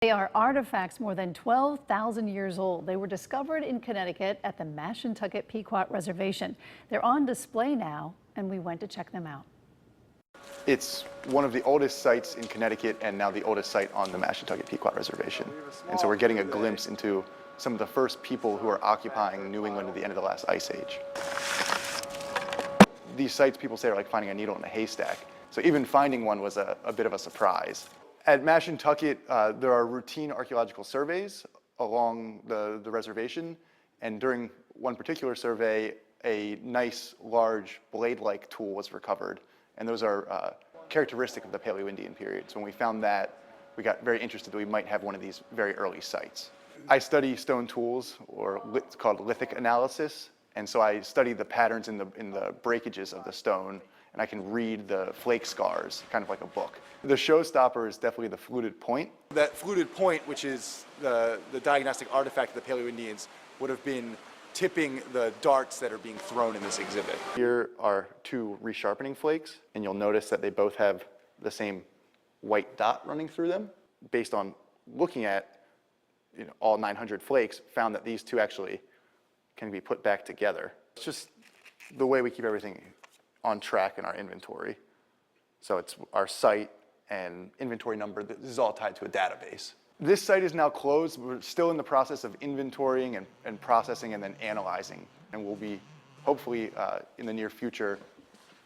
They are artifacts more than 12,000 years old. They were discovered in Connecticut at the Mashantucket Pequot Reservation. They're on display now, and we went to check them out. It's one of the oldest sites in Connecticut and now the oldest site on the Mashantucket Pequot Reservation. And so we're getting a glimpse into some of the first people who are occupying New England at the end of the last ice age. These sites, people say, are like finding a needle in a haystack. So even finding one was a bit of a surprise. At Mashantucket, there are routine archaeological surveys along the reservation. And during one particular survey, a nice, large, blade-like tool was recovered. And those are characteristic of the Paleo-Indian period. So when we found that, we got very interested that we might have one of these very early sites. I study stone tools, or it's called lithic analysis. And so I study the patterns in the breakages of the stone, and I can read the flake scars, kind of like a book. The showstopper is definitely the fluted point. That fluted point, which is the diagnostic artifact of the Paleo-Indians, would have been tipping the darts that are being thrown in this exhibit. Here are two resharpening flakes, and you'll notice that they both have the same white dot running through them. Based on looking at all 900 flakes, found that these two actually can be put back together. It's just the way we keep everything on track in our inventory. So it's our site and inventory number. This is all tied to a database. This site is now closed. We're still in the process of inventorying and processing and then analyzing. And we'll be, hopefully, in the near future,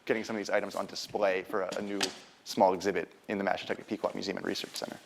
getting some of these items on display for a new small exhibit in the Mashantucket Pequot Museum and Research Center.